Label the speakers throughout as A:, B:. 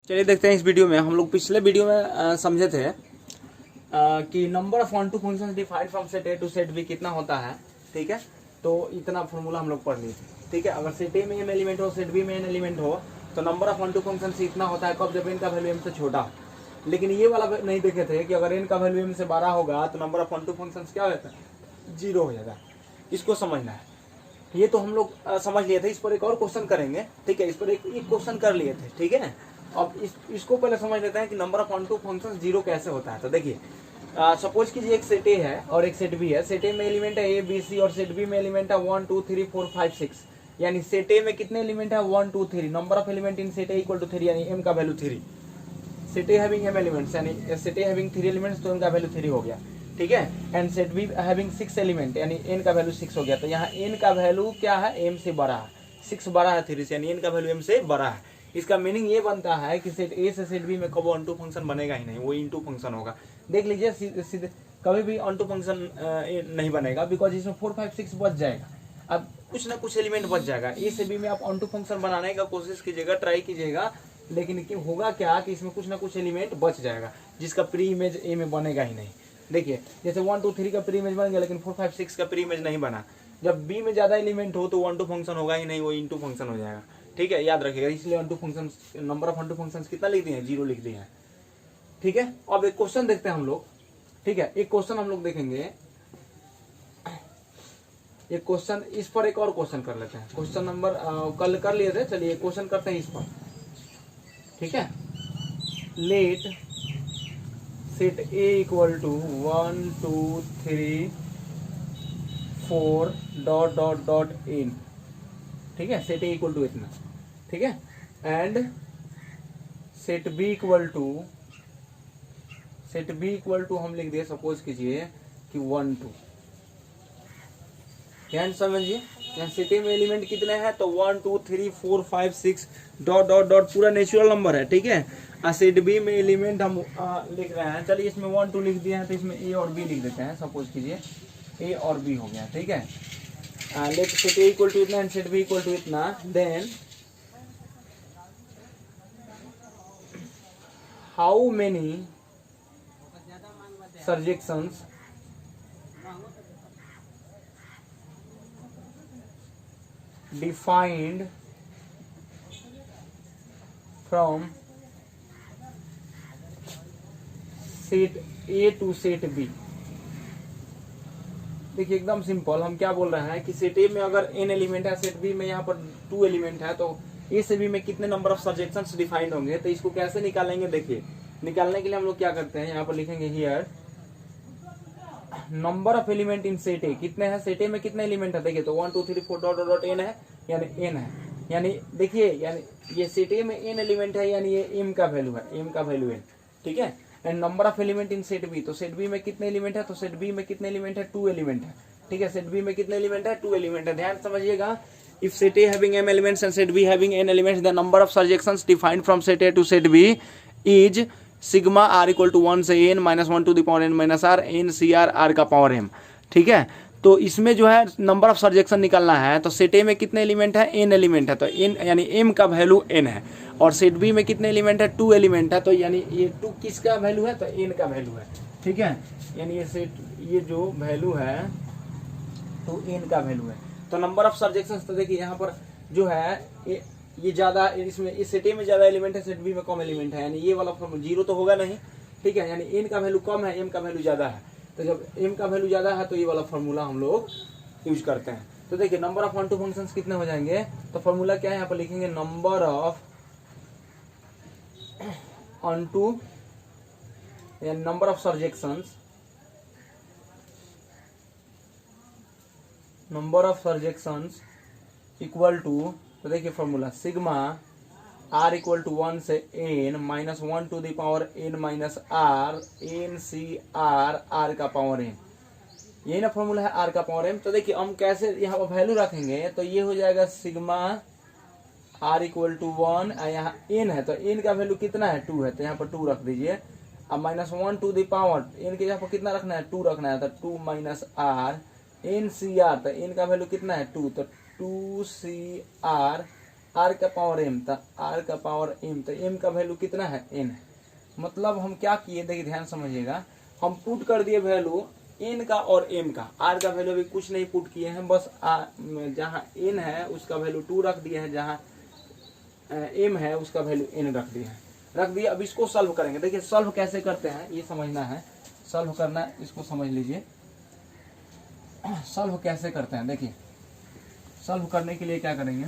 A: चलिए देखते हैं इस वीडियो में। हम लोग पिछले वीडियो में समझे थे कि number of one to function defined from set A to set B कितना होता है। ठीक है, तो इतना फॉर्मूला हम लोग पढ़ लिए थे। ठीक है, अगर सेट ए में एम एलिमेंट हो, सेट बी में एन एलिमेंट हो, तो number of one to function से इतना होता है कब, जब एन का वैल्यू एम से छोटा हो। लेकिन ये वाला नहीं देखे थे कि अगर एन का वैल्यू एम से बड़ा होगा तो number of one to function क्या होता है, 0 हो जाएगा। इसको समझना है। ये तो हम लोग समझ लिए थे। इस पर एक और क्वेश्चन करेंगे। ठीक है, इस पर एक क्वेश्चन कर लिए थे। ठीक है, अब इसको पहले समझ लेते हैं कि number of one to function 0 कैसे होता है। तो देखिए, सपोज कीजिए एक सेट ए है और एक सेट बी है। सेट ए में एलिमेंट है ए बी सी और सेट बी में एलिमेंट है 1 2 3 4 5 6। यानी सेट ए में कितने एलिमेंट है, 1 2 3। Number of element in set A equal to 3, यानी एम का value 3। Set A having M elements, यानी सेट ए हैविंग 3 एलिमेंट्स, तो एम का वैल्यू 3 हो गया। ठीक है, and set B having 6 element, यानी एन का वैल्यू 6 हो गया। तो यहाँ एन का वैल्यू क्या है, एम से बड़ा है। 6 बड़ा है 3 से, यानी एन का वैल्यू एम से बड़ा है। इसका मीनिंग ये बनता है कि सेट ए से सेट बी में कभी ऑनटू फंक्शन बनेगा ही नहीं, वो इनटू फंक्शन होगा। देख लीजिए सीधे कभी भी ऑनटू फंक्शन नहीं बनेगा, बिकॉज इसमें 4 5 6 बच जाएगा। अब कुछ ना कुछ एलिमेंट बच जाएगा। ए से बी में आप ऑनटू फंक्शन बनाने का कोशिश कीजिएगा, ट्राई कीजिएगा, लेकिन होगा क्या कि इसमें कुछ ना कुछ एलिमेंट बच जाएगा जिसका प्री इमेज ए में बनेगा ही नहीं। देखिए, जैसे 1 2 3 का प्री इमेज बन गया, लेकिन 4 5 6 का प्री इमेज नहीं बना। जब बी में ज्यादा एलिमेंट हो तो वन टू फंक्शन होगा ही नहीं, वो इनटू फंक्शन हो जाएगा। ठीक है, याद रखिएगा। इसलिए one to function, number of one to function कितना लिख दिए हैं, 0 लिख दिए हैं। ठीक है, अब एक क्वेश्चन देखते हैं हम लोग। ठीक है, एक क्वेश्चन हम लोग देखेंगे। एक क्वेश्चन, इस पर एक और क्वेश्चन कर लेते हैं। क्वेश्चन नंबर कल कर लिए थे, चलिए क्वेश्चन करते हैं इस पर। ठीक है, let set A equal to 1 2 3 4 dot dot dot N. ठीक है, सेट ए इक्वल टू इतना। ठीक है, and set B equal to हम लिख दिए, सपोज कीजिए कि 1 2। ध्यान समझिए, यहाँ सेट ए में एलिमेंट कितने हैं, तो 1 2 3 4 5 6 डॉट डॉट डॉट पूरा नेचुरल नंबर है। ठीक है, सेट बी में एलिमेंट हम लिख रहे हैं। चलिए, इसमें 1 2 लिख दिया है, तो इसमें ए और बी लिख देते हैं। सपोज कीजिए ए और बी हो गया। ठीक है, let set A equal to इतना and set B equal to इतना, then how many surjections defined from set A to set B। देखिए, एकदम सिंपल। हम क्या बोल रहे हैं कि सेट ए में अगर n एलिमेंट है, सेट बी में यहाँ पर 2 एलिमेंट है, तो ए से बी में कितने नंबर ऑफ सर्जेक्शंस डिफाइंड होंगे। तो इसको कैसे निकालेंगे, देखिए, निकालने के लिए हम लोग क्या करते हैं, यहाँ पर लिखेंगे here number of element in set ए। कितने हैं, सेट ए में कितने एलिमेंट है, देखिए, तो 1 2 3 4 डॉट डॉट एन है, यानी एन है। यानी देखिए, यानी ये सेट ए में एन एलिमेंट है, यानी ये एम का वैल्यू है, एम का वैल्यू एन। ठीक है, and number of element in set B, तो सेट बी में कितने एलिमेंट है, तो सेट बी में कितने एलिमेंट है, 2 एलिमेंट है। ठीक है, सेट बी में कितने एलिमेंट है, 2 एलिमेंट है। ध्यान समझिएगा, if set A having m elements and set b having n elements, the number of surjections defined from set a to set b is sigma r equal to 1 से n minus 1 to the power n minus r n C R r का power m। ठीक है, तो इसमें जो है number of सर्जेक्शन निकालना है। तो सेट ए में कितने एलिमेंट है, n एलिमेंट है, तो n यानी m का वैल्यू n है। और सेट बी में कितने एलिमेंट है, 2 एलिमेंट है, तो यानी ये 2 किसका वैल्यू है, तो n का वैल्यू है। ठीक है, यानी ये जो वैल्यू है तो n का वैल्यू है। तो नंबर ऑफ सर्जेक्शन, तो देखिए यहाँ पर जो है ये ज्यादा, इसमें इस सेट ए में ज्यादा एलिमेंट है, सेट बी में कम एलिमेंट है, यानी ये वाला फॉर्मूला 0 तो होगा नहीं। ठीक है, यानी n का वैल्यू कम है, m का वैल्यू ज्यादा है। तो जब m का वैल्यू ज्यादा है तो ये वाला फॉर्मूला हम लोग यूज करते हैं। तो देखिए, number of one two functions कितने हो जाएंगे, तो फॉर्मूला क्या है, यहाँ पर लिखेंगे नंबर ऑफ ऑन टू या number of surjections, number of surjections equal to, तो देखिए formula sigma r equal to 1 से n minus 1 to the power n minus r n C R r का पावर n। यही ना formula है r का power m। तो देखिए, हम कैसे यहाँ पर वैल्यू रखेंगे, तो ये हो जाएगा सिग्मा r इक्वल टू 1, यहाँ n है, तो n का वैल्यू कितना है, 2 है, तो यहाँ पर 2 रख दीजिए। अब minus 1 to the power n के यहाँ पर कितना रखना है, 2 रखना है, तो 2 minus r n C R, तो n का वैल्यू कितना है, 2, तो 2 सी आर आर का पावर एम, तो आर का पावर एम, तो एम का वैल्यू कितना है, एन है। मतलब हम क्या किए, देखिए ध्यान समझिएगा, हम पुट कर दिए वैल्यू एन का और एम का। आर का वैल्यू अभी कुछ नहीं पुट किए हैं, बस जहाँ एन है उसका वैल्यू 2 रख दिए हैं, जहाँ एम है उसका वैल्यू एन रख दिया है, रख दिया। अब इसको सॉल्व करेंगे। देखिए सॉल्व कैसे करते हैं ये समझना है, सॉल्व करना है, इसको समझ लीजिए। सॉल्व कैसे करते हैं, देखिए सॉल्व करने के लिए क्या करेंगे,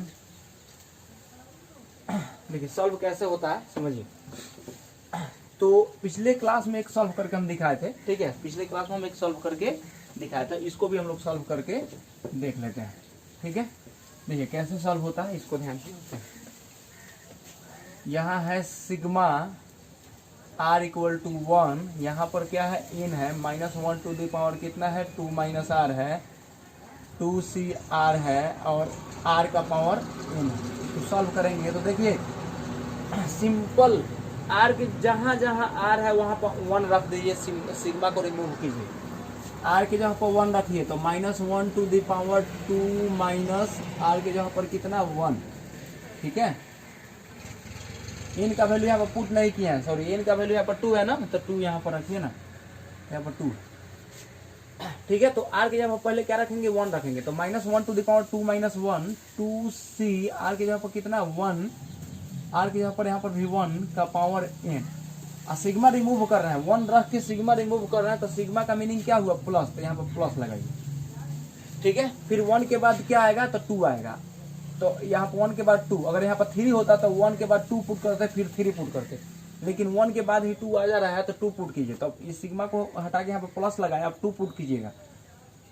A: देखिए सॉल्व कैसे होता है समझिए। तो पिछले क्लास में एक सॉल्व करके हम दिखाए थे, ठीक है, पिछले क्लास में हम एक सॉल्व करके दिखाया था, इसको भी हम लोग सॉल्व करके देख लेते हैं, ठीक है। देखिए कैसे सॉल्व होता है, इसको ध्यान से। यहाँ है सिग्मा r इक्वल टू 1, यहाँ पर क्या है, n है, -1 टू द पावर कितना है, 2 माइनस आर है, 2cr है, और r का पावर n है। तो सॉल्व करेंगे तो देखिए सिंपल, r के जहाँ जहाँ r है वहाँ पर 1 रख दीजिए, सिग्मा को रिमूव कीजिए, r के जहाँ पर 1 रखिए तो -1 to the power 2 minus r के जहाँ पर कितना 1, ठीक है। n का वैल्यू यहाँ पर पुट नहीं किया है, सॉरी n का वैल्यू यहाँ पर 2 है ना, तो 2 यहाँ पर रखिए ना, यहाँ पर 2, ठीक है। तो r के जगह पर पहले क्या रखेंगे, 1 रखेंगे, तो -1 to the power 2 minus 1, 2c, r के जगह पर कितना 1, r के जगह पर यहाँ पर भी 1 का पावर n, और सिग्मा रिमूव कर रहे हैं, 1 रख के सिग्मा रिमूव कर रहे हैं, तो सिग्मा का मीनिंग क्या हुआ, प्लस, तो यहाँ पर प्लस लगाइए, ठीक है। फिर 1 के बाद क्या आएगा, तो 2 आएगा, तो यहाँ पर 1 के बाद 2, अगर यहाँ पर 3 होता तो 1 के बाद 2 पुट करते, फिर 3 पुट करते, लेकिन 1 के बाद ही 2 आ जा रहा है तो 2 पुट कीजिए। तो इस सिग्मा को हटा के यहाँ पर प्लस लगाया, अब 2 पुट कीजिएगा,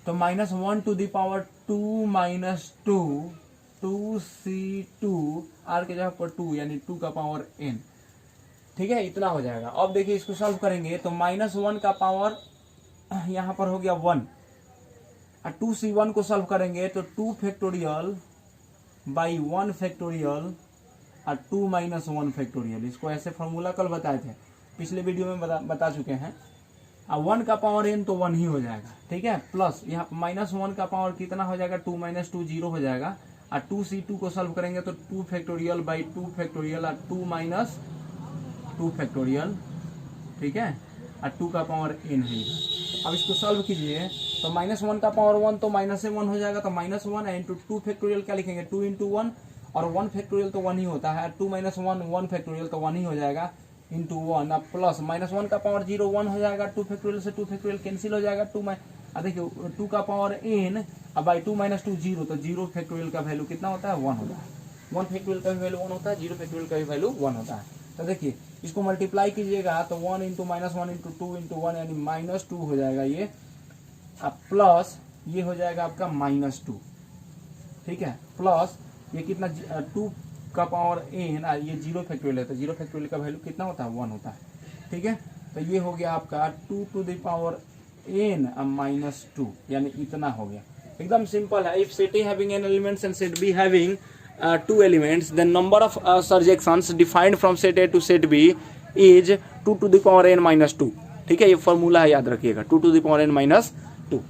A: तो -1 to the power 2 minus 2, 2c2, r के जगह पर 2 यानी 2 का पावर n, ठीक है, इतना हो जाएगा। अब देखिए इसको सॉल्व करेंगे तो -1 का पावर यहाँ पर हो गया 1, और 2c1 को सॉल्व करेंगे तो 2 फैक्टोरियल बाई 1 फैक्टोरियल और 2 माइनस 1 फैक्टोरियल, इसको ऐसे फॉर्मूला कल बताए थे, पिछले वीडियो में बता चुके हैं। और 1 का पावर n तो 1 ही हो जाएगा, ठीक है, प्लस यहाँ -1 का पावर कितना हो जाएगा, 2 माइनस 2 0 हो जाएगा, और 2c2 को सॉल्व करेंगे तो 2 फैक्टोरियल बाई 2 फैक्टोरियल और 2 माइनस 2 फैक्टोरियल, ठीक है, और 2 का पावर n है। अब इसको सॉल्व कीजिए तो -1 का पावर 1 तो -1 हो जाएगा, तो -1 इंटू 2 फैक्टोरियल क्या लिखेंगे, 2 इंटू 1, और 1 फैक्टोरियल तो 1 ही होता है, 2 माइनस 1 1 फैक्टोरियल तो 1 ही हो जाएगा, इंटू 1, अब प्लस -1 का पावर 0 1 हो जाएगा, 2 फैक्टोरियल से 2 फैक्टोरियल कैंसिल हो जाएगा, देखिए 2 का पावर n, अब बाई 2 माइनस 2 0, तो 0 फैक्टोरियल का वैल्यू कितना होता है, 1 होता है, 1 फैक्टोरियल का भी वैल्यू 1 होता है, 0 फैक्टोरियल का भी वैल्यू 1 होता है। तो देखिए इसको मल्टीप्लाई कीजिएगा तो 1 इंटू -1 इंटू 2 इंटू 1 यानी -2 हो जाएगा ये, अब प्लस ये हो जाएगा आपका -2, ठीक है, प्लस ये कितना 2 का पावर n, ये 0 फैक्टोरियल है, तो 0 फैक्टोरियल का वैल्यू कितना होता है, 1 होता है, ठीक है। तो ये हो गया आपका 2 टू द पावर n -2, यानी इतना हो गया, एकदम सिंपल है। If set A having n elements and set B having 2 elements, then number of surjections defined from set A to set B is 2 to the power n -2, ठीक है, ये formula है, याद रखिएगा, 2 to the power n -2।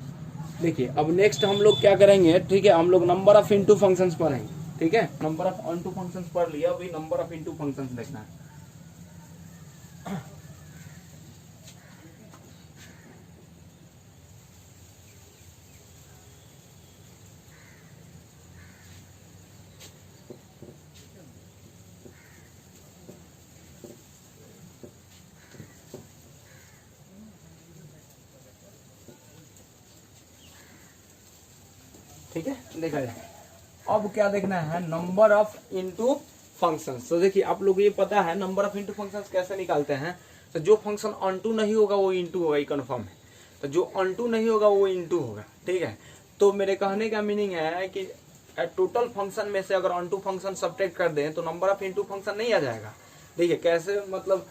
A: देखिए अब next हम लोग क्या करेंगे, ठीक है, हम लोग नंबर ऑफ इनटू फंक्शंस पढ़ेंगे, ठीक है, नंबर ऑफ इनटू फंक्शंस पढ़ लिया, अभी नंबर ऑफ इनटू फंक्शंस देखना है। ठीक है, देखा जाए अब क्या देखना है, नंबर ऑफ इनटू फंक्शंस। तो देखिए आप लोग ये पता है नंबर ऑफ इनटू फंक्शंस कैसे निकालते हैं, तो जो फंक्शन ऑनटू नहीं होगा वो इनटू होगा, ये कन्फर्म है, तो जो ऑनटू नहीं होगा वो इनटू होगा, ठीक है। तो मेरे कहने का मीनिंग है कि टोटल फंक्शन में से अगर ऑनटू फंक्शन सब्ट्रैक्ट कर दें तो नंबर ऑफ इनटू फंक्शन नहीं आ जाएगा। देखिए कैसे, मतलब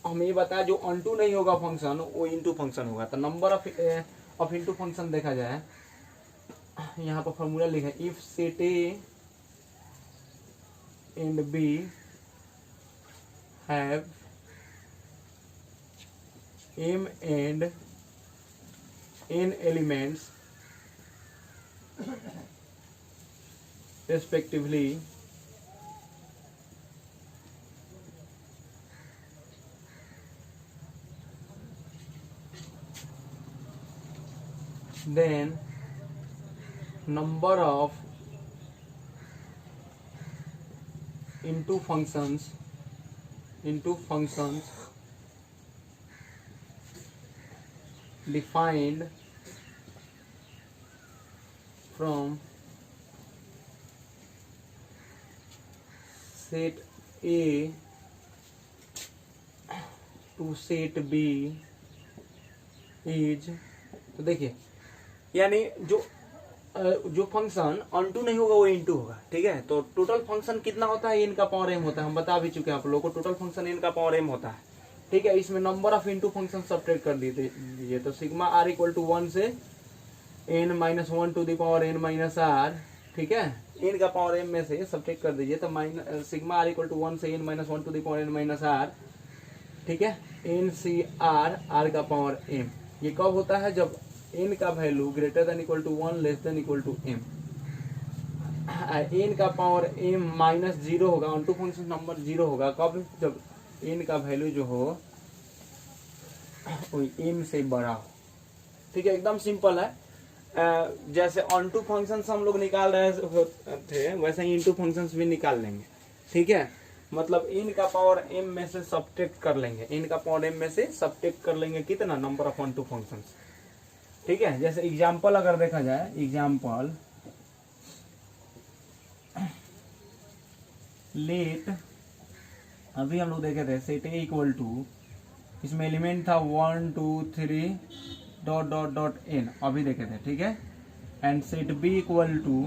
A: हम ये बताया जो ऑनटू नहीं होगा फंक्शन वो इनटू फंक्शन होगा। तो नंबर ऑफ इनटू फंक्शन देखा जाए, यहाँ पर फॉर्मूला लिखा है, if set A and B have m and n elements respectively, then number of into functions defined from set A to set B is, तो देखिए यानी जो फंक्शन ऑन टू नहीं होगा वो इनटू होगा, ठीक है। तो टोटल फंक्शन कितना होता है, इनका पावर m होता है, हम बता भी चुके हैं आप लोगों को, टोटल फंक्शन इनका पावर m होता है, ठीक है। इसमें number of into function subtract कर दीजिए, तो सिग्मा r इक्वल टू 1 से n minus 1 to the power n minus r, ठीक है। n का पावर m में से सब्ट्रैक्ट कर दीजिए, तो सिग्मा r इक्वल टू 1 से n minus 1 to the power n minus r, ठीक है। n सी r का पावर m, ये कब होता है, जब n का value greater than equal to 1 less than equal to m। n का पावर m माइनस 0 होगा, ऑन टू फंक्शन नंबर 0 होगा कब, जब n का वैल्यू जो हो m से बड़ा हो, ठीक है। एकदम सिंपल है। जैसे ऑन टू फंक्शन हम लोग निकाल रहे थे वैसे ही इनटू फंक्शंस भी निकाल लेंगे, ठीक है। मतलब n का पावर m में से सब्ट्रैक्ट कर लेंगे, n का पावर m में से सब्ट्रैक्ट कर लेंगे कितना, number of onto functions, ठीक है। जैसे एग्जाम्पल अगर देखा जाए, एग्जाम्पल लेट, अभी हम लोग देखे थे सेट ए इक्वल टू, इसमें एलिमेंट था 1 2 3 डॉट डॉट डॉट एन, अभी देखे थे, ठीक है। And set B equal to,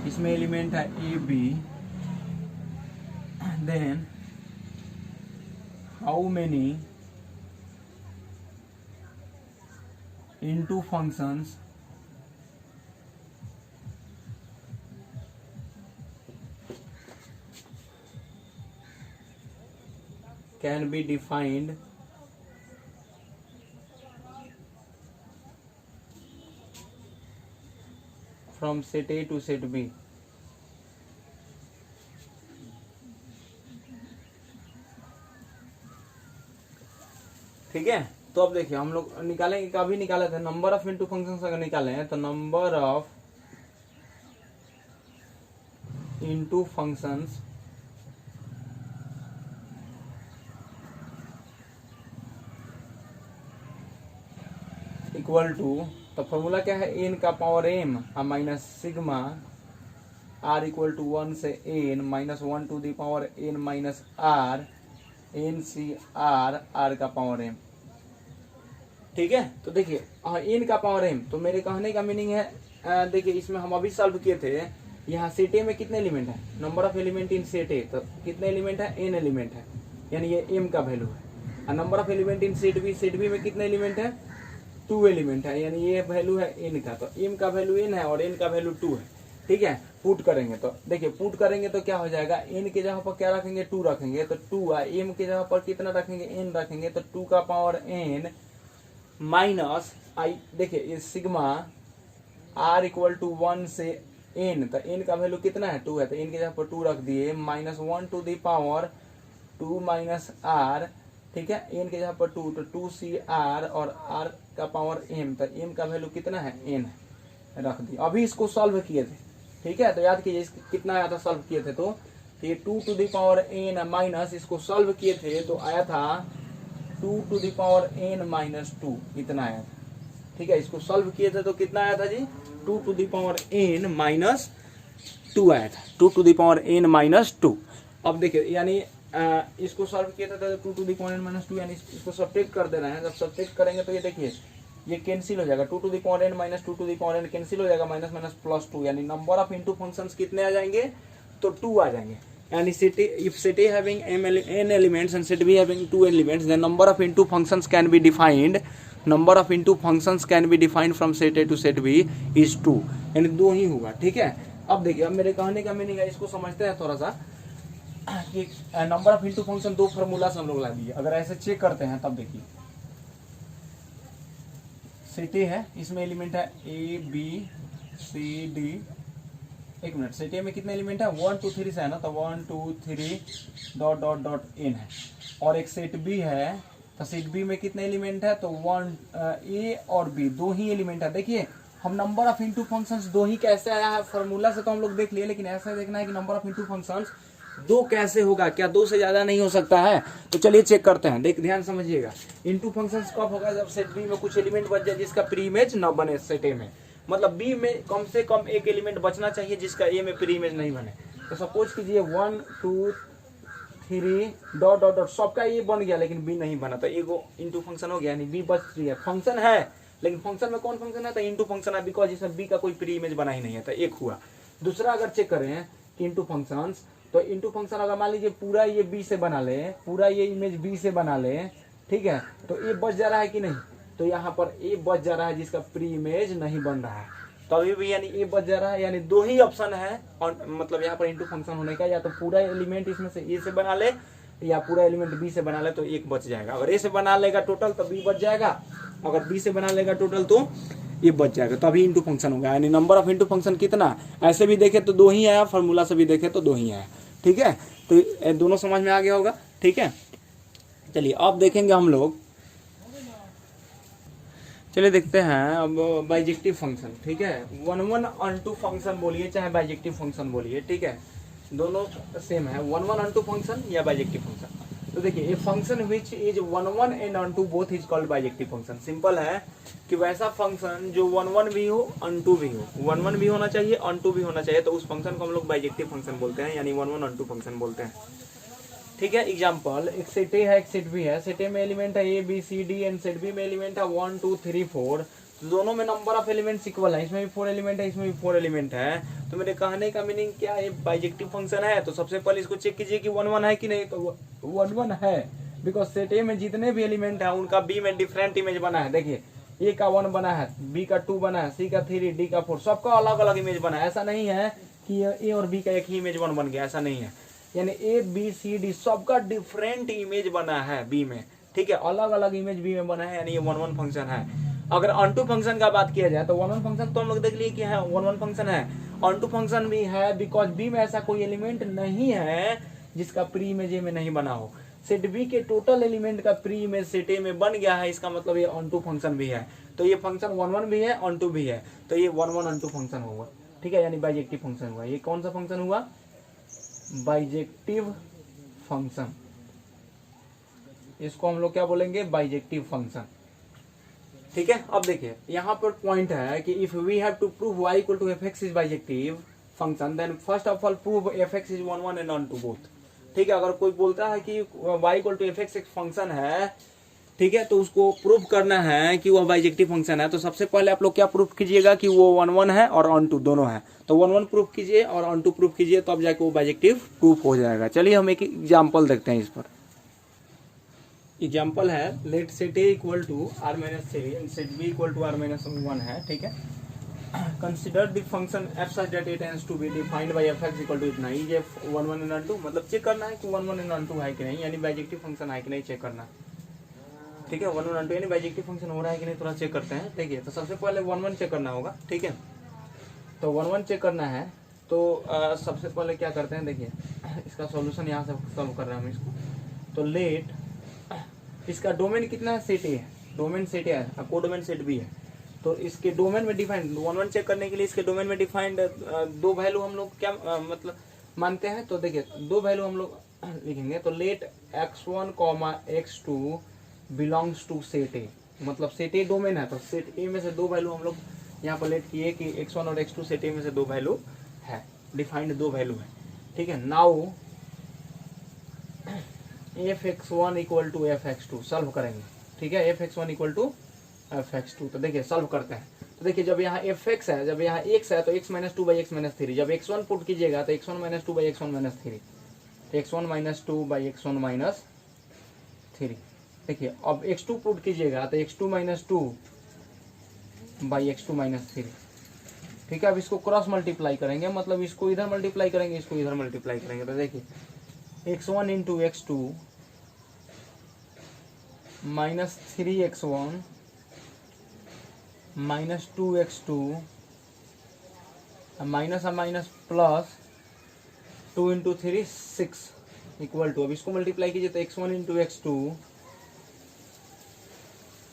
A: इसमें एलिमेंट है A B, then how many into functions can be defined from set A to set B। ठीक है। तो अब देखिए हम लोग निकालेंगे, कभी निकाले थे नंबर ऑफ इनटू फंक्शंस, अगर निकाले हैं तो number of into functions equal to, तो फॉर्मूला क्या है, n का power m minus sigma r equal to 1 से n minus 1 to the power n minus r n C r का पावर m, ठीक है। तो देखिए n का पावर m, तो मेरे कहने का मीनिंग है, देखिए इसमें हम अभी सॉल्व किए थे, यहाँ सेट ए में कितने एलिमेंट है, number of element in set ए, तो कितने एलिमेंट है, n एलिमेंट है, यानी ये m का वैल्यू है। और number of element in set B में कितने एलिमेंट है, 2 एलिमेंट है, यानी ये वैल्यू है n का, तो m का वैल्यू n है और n का वैल्यू 2 है, ठीक है। पुट करेंगे तो देखिए, पुट करेंगे तो क्या हो जाएगा, n के जगह पर क्या रखेंगे, 2 रखेंगे, तो 2, m के जगह पर कितना रखेंगे, n रखेंगे, तो 2 का पावर n माइनस आई, देखिए ये सिग्मा r इक्वल टू 1 से n, तो n का वैल्यू कितना है, 2 है, तो n के जगह पर 2 रख दिए, minus 1 to the power 2 minus r, ठीक है। n के जगह पर 2, तो 2 सी r और r का पावर m, तो m का वैल्यू कितना है, n है, रख दिया। अभी इसको सॉल्व किए थे, ठीक है। तो याद कीजिए कितना आया था, सॉल्व किए थे तो ये 2 to the power n minus, इसको सॉल्व किए थे तो आया था 2 to the power n minus 2, इतना आया था, ठीक है। इसको सॉल्व किए थे तो कितना आया था जी, 2 to the power n minus 2 आया था, 2 to the power n minus 2। अब देखिए यानी इसको सॉल्व किया था तो 2 to the power n minus 2, यानी इसको सब्ट्रैक्ट कर देना है। जब सब्ट्रैक्ट करेंगे तो ये देखिए ये कैंसिल हो जाएगा, 2 to the power n minus 2 to the power n cancel हो जाएगा, माइनस माइनस प्लस 2, यानी नंबर ऑफ इनटू फंक्शंस कितने आ जाएंगे, तो 2 आ जाएंगे। And if set A having n elements and set B having 2 elements, then number of into functions can be defined. Number of into functions can be defined from set A to set B is 2, यानी 2 ही होगा, ठीक है। अब देखिए, अब मेरे कहने का मीनिंग है, इसको समझते हैं थोड़ा सा, कि number of into function 2 formula से हम लोग ला दिए। अगर ऐसे चेक करते हैं तब देखिए, सेट ए है, इसमें एलिमेंट है ए बी सी डी, एक मिनट, सेट ए में कितने एलिमेंट है, 1 2 3 से है ना, तो 1 2 3 डॉट डॉट डॉट n है। और एक सेट बी है, तो सेट बी में कितने एलिमेंट है, तो वन ए और बी दो ही एलिमेंट है। देखिए हम नंबर ऑफ इनटू फंक्शंस दो ही कैसे आया है, फॉर्मूला से तो हम लोग देख लिए, लेकिन ऐसा देखना है कि नंबर ऑफ इनटू फंक्शंस दो कैसे होगा, क्या दो से ज्यादा नहीं हो सकता है। तो चलिए चेक करते हैं, देख ध्यान समझिएगा। इनटू फंक्शंस कब होगा, जब सेट बी में कुछ एलिमेंट बच जाए जिसका प्री इमेज न बने सेट ए में, मतलब बी में कम से कम एक एलिमेंट बचना चाहिए जिसका ए में प्री इमेज नहीं बने। तो सपोज कीजिए 1 2 3 डॉट डॉट डॉट सबका ए बन गया लेकिन बी नहीं बना, तो एगो इनटू फंक्शन हो गया, यानी बी बच रही है। फंक्शन है लेकिन फंक्शन में कौन फंक्शन है, तो इनटू फंक्शन है, बिकॉज इसमें बी का कोई प्री इमेज बना ही नहीं है, तो एक हुआ। दूसरा अगर चेक करें कि इनटू फंक्शंस, तो इनटू फंक्शन अगर मान लीजिए पूरा ये बी से बना ले, पूरा ये इमेज बी से बना ले, ठीक है, तो ए बच जा रहा है कि नहीं, तो यहाँ पर ए बच जा रहा है जिसका प्री इमेज नहीं बन रहा है, तो अभी भी यानी ए बच जा रहा है। यानी दो ही ऑप्शन है, और मतलब यहाँ पर इनटू फंक्शन होने का, या तो पूरा एलिमेंट इसमें से ए से बना ले या पूरा एलिमेंट बी से बना ले, तो एक बच जाएगा। अगर ए से बना लेगा टोटल तो बी बच जाएगा, अगर बी से बना लेगा टोटल तो ये बच जाएगा, तो अभी इनटू फंक्शन होगा। यानी नंबर ऑफ इनटू फंक्शन कितना, ऐसे भी देखे तो दो ही आया, फॉर्मूला से भी देखे तो दो ही आया, ठीक है। तो दोनों समझ में आ गया होगा, ठीक है। चलिए अब देखेंगे हम लोग, चलिए देखते हैं अब बाइजेक्टिव फंक्शन, ठीक है। 1 1 onto फंक्शन बोलिए चाहे बाइजेक्टिव फंक्शन बोलिए, ठीक है, दोनों सेम है, 1 1 onto फंक्शन या बाइजेक्टिव फंक्शन। तो देखिए a function which is 1 1 and onto both is called bijective function. Simple है कि वैसा फंक्शन जो 1 1 भी हो onto भी हो, 1 1 भी होना चाहिए onto भी होना चाहिए, तो उस फंक्शन को हम लोग बाइजेक्टिव फंक्शन बोलते हैं, यानी 1 1 onto फंक्शन बोलते हैं, ठीक है। एग्जाम्पल, एक सेट ए है एक सेट बी है, सेट ए में एलिमेंट है A B C D and set B में एलिमेंट है 1 2 3 4, दोनों में नंबर ऑफ एलिमेंट्स इक्वल है, इसमें भी 4 एलिमेंट है इसमें भी 4 एलिमेंट है। तो मेरे कहने का मीनिंग क्या है, बाइजेक्टिव फंक्शन है, तो सबसे पहले इसको चेक कीजिए कि 1 1 है कि नहीं, तो 1 1 है, बिकॉज सेट ए में जितने भी एलिमेंट है उनका बी में डिफरेंट इमेज बना है। देखिए ए का 1 बना है, बी का 2 बना है, सी का 3, डी का 4, सबका अलग अलग इमेज बना है। ऐसा नहीं है कि ए और बी का एक ही इमेज 1 बन गया, ऐसा नहीं है, यानी ए बी सी डी सबका डिफरेंट इमेज बना है बी में, ठीक है, अलग अलग इमेज बी में बना है, यानी ये 1 1 फंक्शन है। अगर onto फंक्शन का बात किया जाए तो 1 1 फंक्शन तो हम लोग देख लिए कि है 1 1 फंक्शन है, onto फंक्शन भी है, बिकॉज बी में ऐसा कोई एलिमेंट नहीं है जिसका प्री इमेज ए में नहीं बना हो। सेट बी के टोटल एलिमेंट का प्री इमेज सेट ए में बन गया है, इसका मतलब ये onto फंक्शन भी है, तो ये फंक्शन 1 1 भी है onto भी है, तो ये 1 1 onto फंक्शन होगा, ठीक है, यानी बाइजेक्टिव फंक्शन हुआ। ये कौन सा फंक्शन हुआ, बाइजेक्टिव फंक्शन, इसको हम लोग क्या बोलेंगे, बाइजेक्टिव फंक्शन, ठीक है। अब देखिए यहाँ पर पॉइंट है कि if we have to prove y equal to F x is bijective function, then first of all prove F x is 1 1 and onto both, ठीक है। अगर कोई बोलता है कि y equal to F X एक फंक्शन है, ठीक है, तो उसको प्रूव करना है कि वह बाइजेक्टिव फंक्शन है, तो सबसे पहले आप लोग क्या प्रूफ कीजिएगा कि वो 1 1 है और onto दोनों है, तो 1 1 प्रूफ कीजिए और onto प्रूफ कीजिए, तो अब जाके वो बाइजेक्टिव प्रूफ हो जाएगा। चलिए हम एक एग्जाम्पल देखते हैं इस पर। एग्जाम्पल है, let set A equal to r - 3 and set b equal to r - 1 है, ठीक है। Consider the function f such that it tends to be defined by fx equal to इतना ही, ये 1 1 एंड onto, मतलब चेक करना है कि 1 1 एंड onto है कि नहीं, यानी बाइजेक्टिव फंक्शन है कि नहीं चेक करना, ठीक है। 1 1 onto यानी बाइजेक्टिव फंक्शन हो रहा है कि नहीं, थोड़ा चेक करते हैं। देखिए तो सबसे पहले 1 1 चेक करना होगा, ठीक है, तो 1 1 चेक करना है, तो सबसे पहले क्या करते हैं, देखिए इसका सॉल्यूशन यहाँ से सॉल्व कर रहे हैं हम इसको। तो लेट इसका डोमेन कितना है, सेट ए है, डोमेन सेट ए है, कोडोमेन सेट बी है, तो इसके डोमेन में डिफाइंड 1 1 चेक करने के लिए इसके डोमेन में डिफाइंड दो वैल्यू हम लोग क्या मतलब मानते हैं, तो देखिए दो वैल्यू हम लोग लिखेंगे। तो let x1 x2 belongs to set A, मतलब सेट ए डोमेन है, तो सेट ए में से दो वैल्यू हम लोग यहाँ पर लेट किए कि x1 और x2 सेट ए में से दो वैल्यू है, डिफाइंड दो वैल्यू है, ठीक है। Now fx1 equal to fx2 solve करेंगे, ठीक है, fx1 इक्वल टू fx2, तो देखिए सॉल्व करते हैं। तो देखिए जब यहाँ fx है, जब यहाँ x है, तो x - 2 by x - 3, जब x1 पुट कीजिएगा तो x1 - 2 by x1 - 3, तो x1 - 2 by x1 - 3, देखिए अब x2 पुट कीजिएगा तो x2 - 2 by x2 - 3, ठीक है। अब इसको क्रॉस मल्टीप्लाई करेंगे, मतलब इसको इधर मल्टीप्लाई करेंगे, इसको इधर मल्टीप्लाई करेंगे, तो देखिए x1 into x2 minus 3x1 minus 2x2 माइनस माइनस प्लस 2 इंटू 3 6 इक्वल टू, अब इसको मल्टीप्लाई कीजिए तो x1 इंटू x2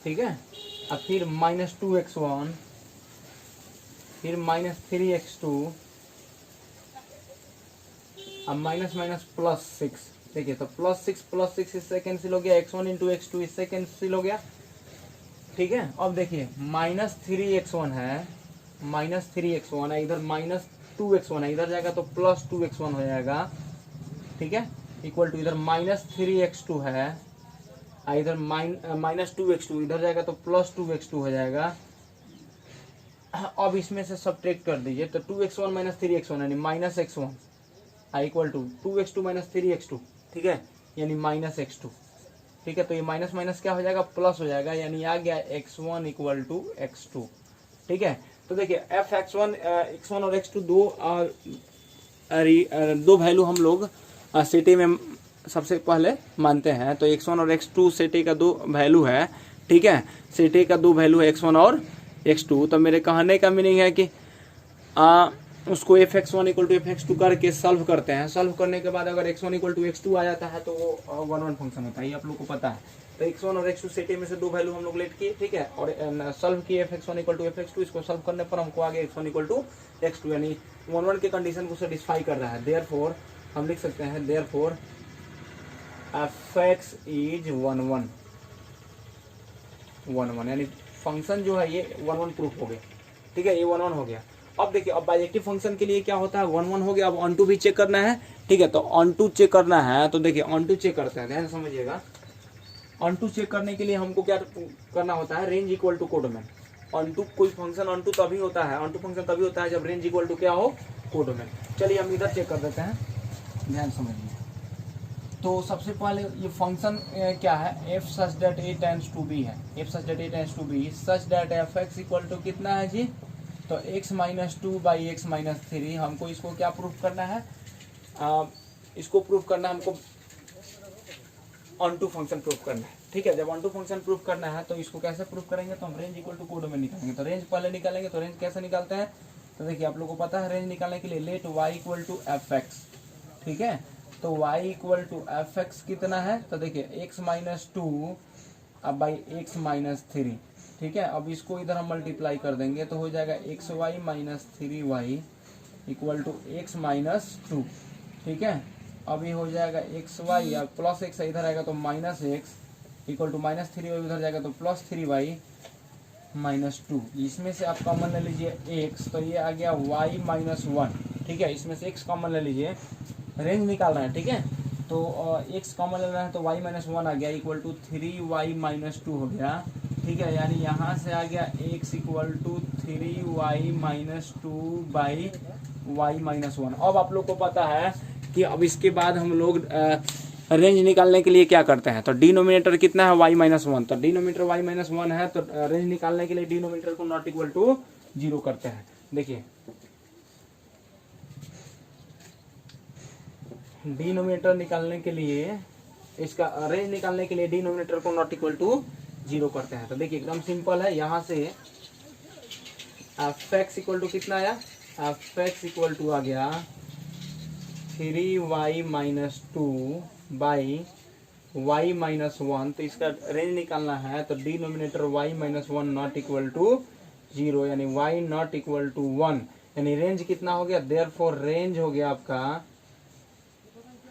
A: ठीक है। अब फिर -2x1, फिर -3x2, अब माइनस माइनस +6। देखिए तो +6 इससे कैंसिल हो गया, x1 इंटू x2 इससे कैंसिल हो गया, ठीक है। अब देखिए -3x1 है, -3x1 है, इधर -2x1 है, इधर जाएगा तो +2x1 हो जाएगा, ठीक है। इक्वल टू इधर -3x2 है, इधर -2x2, इधर जाएगा तो +2x2 हो जाएगा। अब इसमें से सब्ट्रैक्ट कर दीजिए तो 2x1 - 3x1 यानी -x1 equal to 2x2 - 3x2, ठीक है, यानी -x2, ठीक है। तो ये माइनस माइनस क्या हो जाएगा, प्लस हो जाएगा, यानी आ गया x1 इक्वल टू x2, ठीक है। तो देखिए x1 और x2 दो वैल्यू हम लोग सेट में सबसे पहले मानते हैं। तो x1 और x2 सेट का दो वैल्यू है, ठीक है, सेट का दो वैल्यू है x1 और x2। तो मेरे कहने का मीनिंग है कि उसको fx1 इक्वल टू fx2 करके सॉल्व करते हैं। सॉल्व करने के बाद अगर x1 इक्वल टू x2 आ जाता है तो वो 1 फंक्शन होता है, ये आप लोग को पता है। तो x1 और x2 सेट में से दो वैल्यू हम लोग लेट किए, ठीक है, और सॉल्व किए fx1 इक्वल टू fx2। इसको सॉल्व करने पर हमको आ गया x1 इक्वल टू x2, यानी 1 के कंडीशन को सेटिस्फाई कर रहा है। देयरफॉर हम लिख सकते हैं देयरफॉर fx इज 1 यानी फंक्शन जो है ये 1 प्रूफ हो गया, ठीक है, ये 1 हो गया। अब देखिए अब बाइजेक्टिव फंक्शन के लिए क्या होता है, 1 हो गया। अब ऑन टू भी चेक करना है, ठीक है, तो ऑन टू चेक करना है। तो देखिए ऑन टू चेक करते हैं, ध्यान समझिएगा। ऑन टू चेक करने के लिए हमको क्या करना होता है, range equal to codomain. Onto कोई फंक्शन ऑन टू तभी होता है, ऑन टू फंक्शन तभी होता है जब रेंज इक्वल टू क्या हो, कोडोमेन। चलिए हम इधर चेक कर देते हैं, ध्यान समझिए। तो सबसे पहले ये फंक्शन क्या है, F such that A tends to B है, F such that A tends to B such that F X equal to कितना है जी, तो x - 2 बाई x - 3। हमको इसको क्या प्रूफ करना है, इसको प्रूफ करना है हमको ऑन टू फंक्शन प्रूफ करना है, ठीक है। जब ऑन टू फंक्शन प्रूफ करना है तो इसको कैसे प्रूफ करेंगे, तो हम रेंज इक्वल टू कोडोमेन निकालेंगे। तो रेंज पहले निकालेंगे, तो रेंज कैसे निकालते हैं, तो देखिए आप लोग को पता है रेंज निकालने के लिए let y equal to F x, ठीक है। तो y equal to F x कितना है, तो देखिए x - 2 अब बाई x - 3, ठीक है। अब इसको इधर हम मल्टीप्लाई कर देंगे तो हो जाएगा xy - 3y equal to x - 2, ठीक है। अभी हो जाएगा xy या प्लस x इधर आएगा तो -x इक्वल टू -3y उधर जाएगा तो +3y - 2। इसमें से आप कॉमन ले लीजिए x, तो ये आ गया y - 1, ठीक है। इसमें से x कॉमन ले लीजिए, रेंज निकाल रहे हैं, ठीक है। तो x कॉमन ले रहे हैं तो y - 1 आ गया इक्वल टू 3y - 2 हो गया, ठीक है। यानी यहाँ से आ गया x equal to 3y - 2 by y - 1। अब आप लोग को पता है कि अब इसके बाद हम लोग रेंज निकालने के लिए क्या करते हैं, तो डिनोमिनेटर कितना है y - 1, तो डिनोमिनेटर y - 1 है, तो रेंज निकालने के लिए डिनोमिनेटर को नॉट इक्वल टू 0 करते हैं। देखिए डिनोमिनेटर निकालने के लिए, इसका रेंज निकालने के लिए डिनोमिनेटर को नॉट इक्वल टू 0 करते हैं। तो देखिए एकदम सिंपल है, यहाँ से एफ एक्स इक्वल टू कितना आया, एफ एक्स इक्वल टू आ गया 3y - 2 बाई y - 1। तो इसका रेंज निकालना है तो denominator y - 1 not equal to 0, यानी y नॉट इक्वल टू 1, यानी रेंज कितना हो गया, देयरफॉर रेंज हो गया आपका,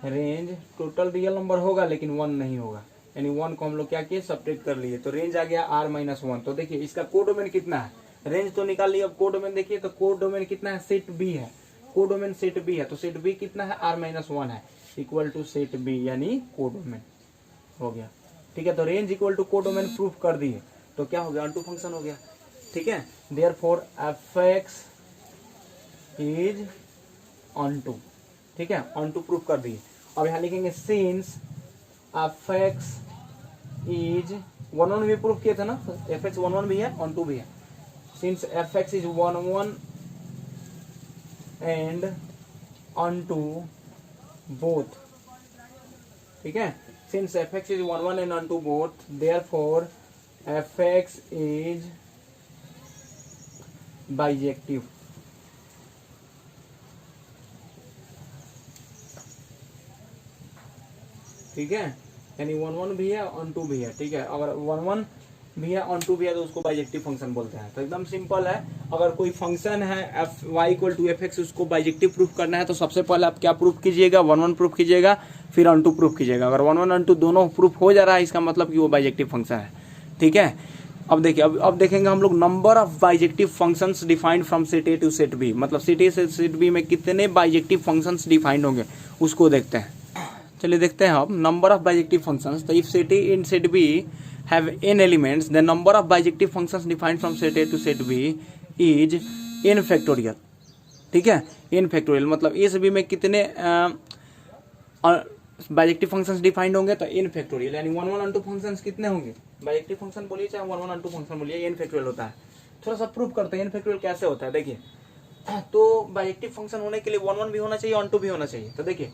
A: रेंज टोटल रियल नंबर होगा लेकिन 1 नहीं होगा, यानी 1 को हम लोग क्या किए, सब्ट्रैक्ट कर लिए, तो रेंज आ गया r - 1। तो देखिए इसका कोडोमेन कितना है, रेंज तो निकाल लिया, अब कोडोमेन देखिए, तो कोडोमेन कितना है, सेट बी है, कोडोमेन सेट बी है, तो सेट बी कितना है, r - 1 है इक्वल टू सेट बी, यानी कोडोमेन हो गया, ठीक है। तो range equal to codomain proof कर दिए, तो क्या हो गया, ऑन टू फंक्शन हो गया, ठीक है। Therefore f x is onto, ठीक है, ऑन टू प्रूफ कर दिए। अब यहाँ लिखेंगे सिंस एफ एक्स इज 1 भी प्रूफ किए थे ना, एफ एक्स 1 भी है, ऑन टू भी है। Since f x is 1 and onto both, ठीक है। Since f x is 1 and onto both, therefore f x is bijective, ठीक है, यानी 1 भी है, ऑन टू भी है, ठीक है। अगर 1 भी है ऑन टू भी है तो उसको बाइजेक्टिव फंक्शन बोलते हैं। तो एकदम सिंपल है, अगर कोई फंक्शन है f y equal to F x, उसको बाइजेक्टिव प्रूफ करना है तो सबसे पहले आप क्या प्रूफ कीजिएगा, 1 1 प्रूफ कीजिएगा, फिर ऑन टू प्रूफ कीजिएगा। अगर 1 1 ऑन टू दोनों प्रूफ हो जा रहा है इसका मतलब कि वो बाइजेक्टिव फंक्शन है। ठीक है, अब देखिए, अब देखेंगे हम लोग number of bijective functions defined from set A to set B, मतलब सेट ए से सेट बी में कितने बाइजेक्टिव फंक्शंस डिफाइंड होंगे उसको देखते हैं। चलिए देखते हैं अब नंबर ऑफ बाइजेक्टिव फंक्शंस। तो if set A in set B have n elements the number of bijective functions defined from set A to set B is n factorial. ठीक है, n फैक्टोरियल मतलब ए से बी में कितने bijective functions defined होंगे, तो n factorial, यानी 1 1 on two functions कितने होंगे, बाइजेक्टिव फंक्शन बोलिए चाहे 1 1 ऑन टू फंक्शन बोलिए, n फैक्टोरियल होता है। थोड़ा सा प्रूफ करते हैं n फैक्टोरियल कैसे होता है। देखिए, तो बाइजेक्टिव फंक्शन होने के लिए 1 1 भी होना चाहिए, ऑन टू भी होना चाहिए। तो देखिए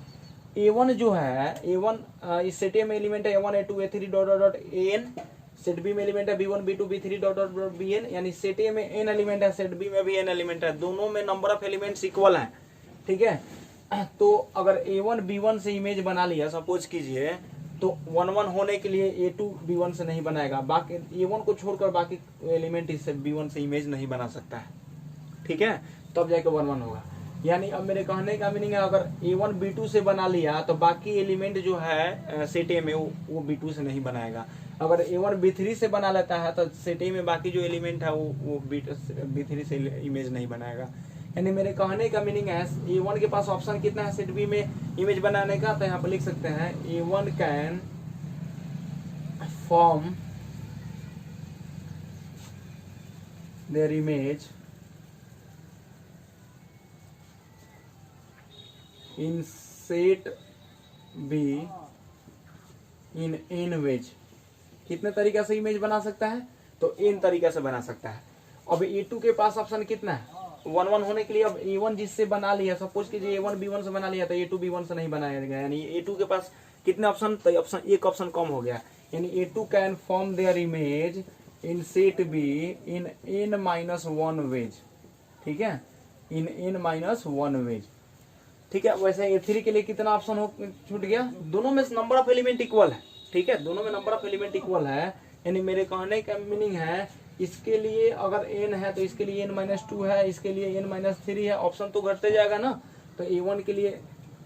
A: a1 जो है, a1 इस सेट ए में एलिमेंट है a1 a2 a3 dot dot dot an, set B में एलिमेंट है b1 b2 b3 dot dot dot bn, यानी सेट ए में n एलिमेंट है, सेट बी में भी n एलिमेंट है, दोनों में नंबर ऑफ एलिमेंट्स इक्वल हैं। ठीक है, तो अगर a1 b1 से इमेज बना लिया सपोज कीजिए, तो 1 1 होने के लिए a2 b1 से नहीं बनाएगा, बाकी a1 को छोड़कर बाकी एलिमेंट इससे b1 से इमेज नहीं बना सकता है। ठीक है, तब जाके 1 1 होगा। यानी अब मेरे कहने का मीनिंग है, अगर a1 b2 से बना लिया तो बाकी एलिमेंट जो है सेट ए में वो b2 से नहीं बनाएगा। अगर a1 b3 से बना लेता है तो सेट ए में बाकी जो एलिमेंट है वो b3 से इमेज नहीं बनाएगा। यानी मेरे कहने का मीनिंग है, a1 के पास ऑप्शन कितना है सेट बी में इमेज बनाने का, तो यहाँ पर लिख सकते हैं a1 can form their image in set B in n ways. कितने तरीके से इमेज बना सकता है, तो n तरीके से बना सकता है। अब a2 के पास ऑप्शन कितना है, 1 1 होने के लिए। अब a1 जिससे बना लिया, सपोज कीजिए a1 b1 से बना लिया, तो a2 b1 से नहीं बनाया गया, यानी a2 के पास कितने ऑप्शन, तो ऑप्शन एक ऑप्शन कम हो गया, यानी a2 can form their image in set B in n-1 ways. ठीक है, इन n-1 वेज। ठीक है, वैसे a3 के लिए कितना ऑप्शन हो छूट गया, दोनों में नंबर ऑफ एलिमेंट इक्वल है। ठीक है, दोनों में नंबर ऑफ एलिमेंट इक्वल है, यानी मेरे कहने का मीनिंग है, इसके लिए अगर n है तो इसके लिए n-2 है, इसके लिए n-3 है, ऑप्शन तो घटते जाएगा ना। तो a1 के लिए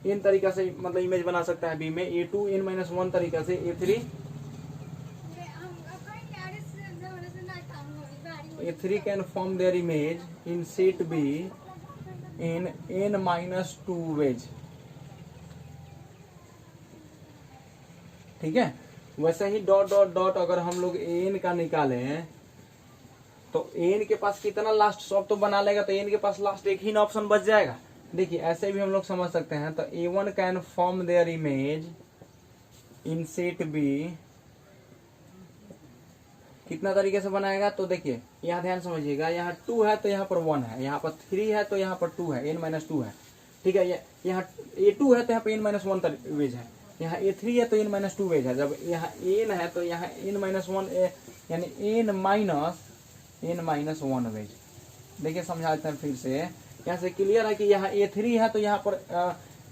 A: n तरीका से मतलब इमेज बना सकता है बी में, a2 n-1 तरीका से, a3 can form their image in set B in n-2 ways. ठीक है, वैसे ही डॉट डॉट डॉट अगर हम लोग n का निकालें तो n के पास कितना लास्ट सब तो बना लेगा, तो n के पास लास्ट एक ही ना ऑप्शन बच जाएगा। देखिए ऐसे भी हम लोग समझ सकते हैं, तो a1 can form their image in set B, कितना तरीके से बनाएगा, तो देखिए यहाँ ध्यान समझिएगा, यहाँ 2 है तो यहाँ पर 1 है, यहाँ पर 3 है तो यहाँ पर 2 है, n-2 है। ठीक है, यहाँ a2 है तो यहाँ पर n-1 वेज है, यहाँ a3 है तो n-2 वेज है। जब यहाँ n है तो यहाँ n-1 यानी n-1 वेज। देखिए समझाते हैं फिर से, यहाँ से क्लियर है कि यहाँ a3 है तो यहाँ पर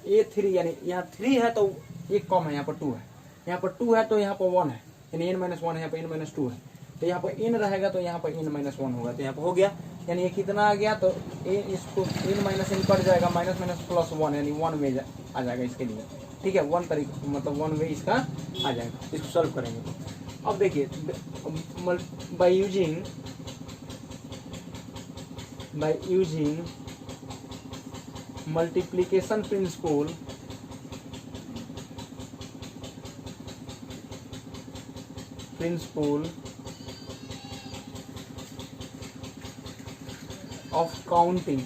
A: a3 यानी यहाँ 3 है तो एक कम है, यहाँ पर 2 है, यहाँ पर 2 है तो यहाँ पर 1 है, यानी n-1 है, यहाँ पर n-2 है, तो यहाँ पर n रहेगा तो यहाँ पर n-1 होगा, तो यहाँ पर हो गया। यानी ये कितना आ गया, तो इसको n-n कट जाएगा, माइनस माइनस प्लस 1, यानी 1 वे आ जाएगा इसके लिए। ठीक है, 1 तरीका मतलब 1 वे इसका आ जाएगा, इसको सॉल्व करेंगे। अब देखिए, by using multiplication principle of counting,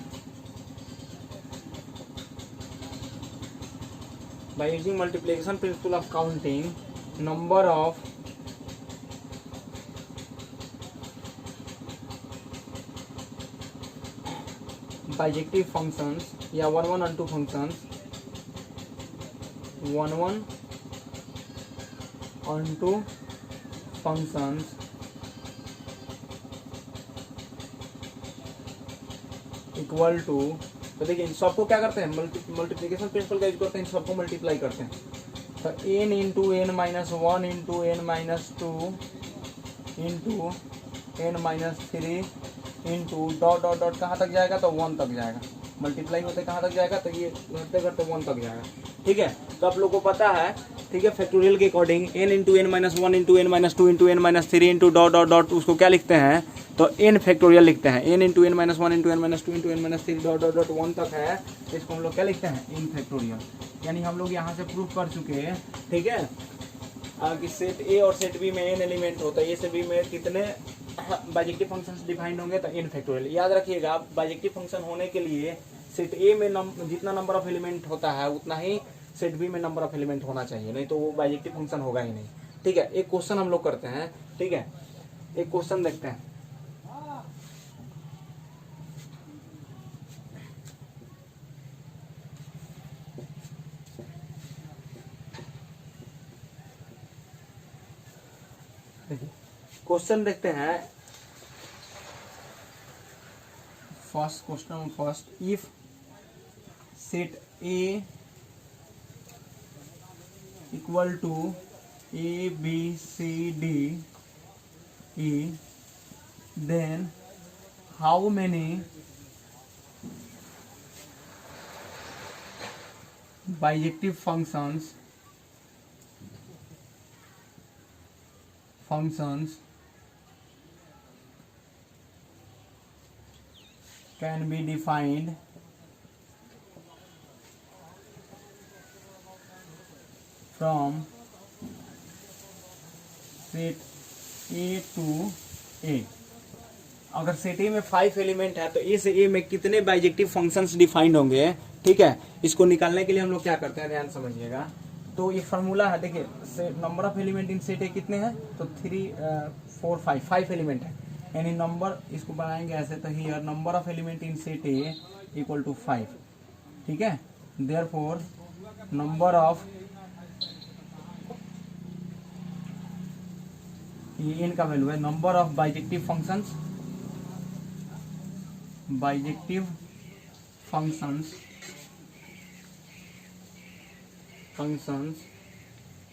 A: by using multiplication principle of counting number of bijective functions या 1 1 and 2 functions, 1 1 and 2 functions equal to, तो देखिए इन सबको क्या करते हैं, मल्टीप्लिकेशन प्रिंसिपल का यूज करते हैं, इन सबको मल्टीप्लाई करते हैं। तो n into n-1 into n-2 into n minus 3 into dot dot dot कहाँ तक जाएगा, तो 1 तक जाएगा, मल्टीप्लाई होते कहाँ तक जाएगा, तो ये घटते घटते 1 तक जाएगा। ठीक है, तो आप लोग को पता है, ठीक है, फैक्टोरियल के according n into n minus 1 into n minus 2 into n minus 3 into dot dot dot उसको क्या लिखते हैं, तो n फैक्टोरियल लिखते हैं। n into n minus 1 into n minus 2 into n minus 3 dot dot dot 1 तक है, तो इसको हम लोग क्या लिखते हैं, n फैक्टोरियल। यानी हम लोग यहाँ से प्रूफ कर चुके हैं, ठीक है, कि सेट ए और सेट बी में n एलिमेंट होता है, ए से बी में कितने बाइजेक्टिव फंक्शंस डिफाइंड होंगे, तो n फैक्टोरियल। याद रखिएगा, बाइजेक्टिव फंक्शन होने के लिए सेट ए में जितना नंबर ऑफ एलिमेंट होता है उतना ही सेट बी में नंबर ऑफ एलिमेंट होना चाहिए, नहीं तो वो बाइजेक्टिव फंक्शन होगा ही नहीं। ठीक है, एक क्वेश्चन हम लोग करते हैं। ठीक है, एक क्वेश्चन देखते हैं। क्वेश्चन देखते हैं, first question first, if set A equal to A B C D E, then how many bijective functions can be defined from set A to A। अगर सेट ए में 5 एलिमेंट है तो ए से ए में कितने बाइजेक्टिव फंक्शंस डिफाइंड होंगे। ठीक है, इसको निकालने के लिए हम लोग क्या करते हैं, ध्यान समझिएगा। तो ये फार्मूला है, देखिए, number of element in set ए कितने हैं, तो 3 4 5 एलिमेंट है, यानी नंबर, इसको बनाएंगे ऐसे, तो here number of element in set A equal to 5। ठीक है, देयरफॉर नंबर ऑफ, ये इनका वैल्यू है, number of bijective functions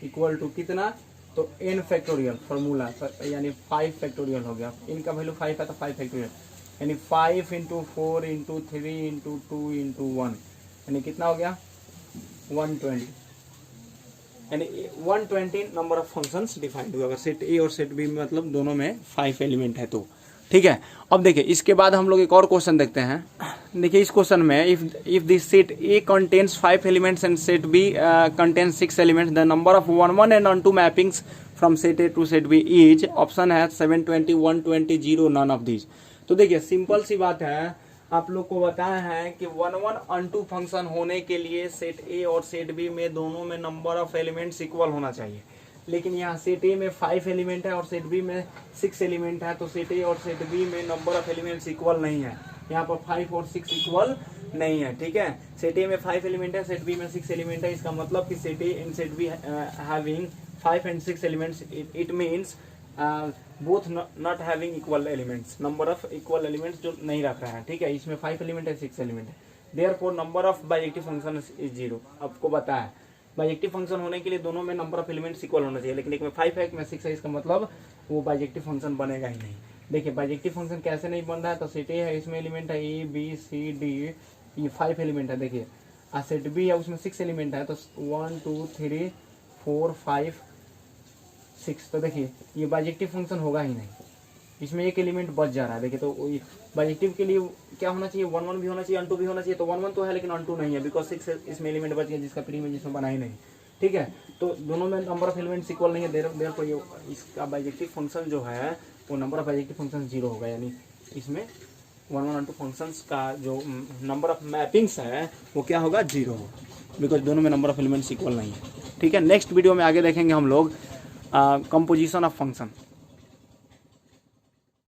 A: equal to कितना, तो n फैक्टोरियल फॉर्मूला, यानी 5 फैक्टोरियल हो गया। इनका वैल्यू 5 है तो 5 फैक्टोरियल, यानी 5 इंटू 4 इंटू 3 इंटू 2 इंटू 1, यानी कितना हो गया, 120, यानी 120 नंबर ऑफ फंक्शंस डिफाइंड हुआ अगर सेट ए और सेट बी में, मतलब दोनों में 5 एलिमेंट है तो। ठीक है, अब देखिए, इसके बाद हम लोग एक और क्वेश्चन देखते हैं। देखिए, इस क्वेश्चन में if this set A contains 5 elements and set B contains 6 elements, the number of 1 1 and on 2 mappings from set A to set B is, option है 720 120 0 नन ऑफ दिस। तो देखिए, सिंपल सी बात है, आप लोग को बताया है कि 1 1 ऑन 2 फंक्शन होने के लिए सेट ए और सेट बी में दोनों में नंबर ऑफ एलिमेंट्स इक्वल होना चाहिए। लेकिन यहाँ सेट ए में 5 एलिमेंट है और सेट बी में 6 एलिमेंट है, तो सेट ए और सेट बी में नंबर ऑफ एलिमेंट्स इक्वल नहीं है। यहाँ पर 5 और 6 इक्वल नहीं है। ठीक है, सेट ए में 5 एलिमेंट है, सेट बी में 6 एलिमेंट है। इसका मतलब कि set A and set B having 5 and 6 elements, it means both not having equal elements, number of equal elements जो नहीं रख रहा है। ठीक है, इसमें 5 एलिमेंट है, 6 एलिमेंट है, therefore number of bijective function is 0। आपको बताया है, बाइजेक्टिव फंक्शन होने के लिए दोनों में नंबर ऑफ एलिमेंट्स इक्वल होना चाहिए, लेकिन एक में 5 है, एक में 6 है, इसका मतलब वो बाइजेक्टिव फंक्शन बनेगा ही नहीं। देखिए, बाइजेक्टिव फंक्शन कैसे नहीं बन रहा है, तो सेट ए है, इसमें एलिमेंट है ए बी सी डी, ये 5 एलिमेंट है। देखिए, सेट बी है, उसमें 6 एलिमेंट है, तो 1 2 3 4 5 6, तो देखिए ये बाइजेक्टिव फंक्शन होगा ही नहीं, इसमें एक एलिमेंट बच जा रहा है। देखिए, तो बाइजेक्टिव के लिए क्या होना चाहिए, 1 1 भी होना चाहिए, 2 भी होना चाहिए, तो 1 1 तो है लेकिन 2 नहीं है, बिकॉज 6 इसमें एलिमेंट बच गया जिसका प्री में जिसमें बना ही नहीं। ठीक है, तो दोनों में नंबर ऑफ एलिमेंट्स इक्वल नहीं है, देयरफॉर ये इसका बाइजेक्टिव फंक्शन जो है वो नंबर ऑफ बाइजेक्टिव फंक्शन 0 होगा, यानी इसमें 1 1 2 फंक्शंस का जो नंबर ऑफ मैपिंग्स है वो क्या होगा, 0 होगा, बिकॉज दोनों में नंबर ऑफ एलिमेंट्स इक्वल नहीं है। ठीक है, नेक्स्ट वीडियो में आगे देखेंगे हम लोग कंपोजिशन ऑफ फंक्शन।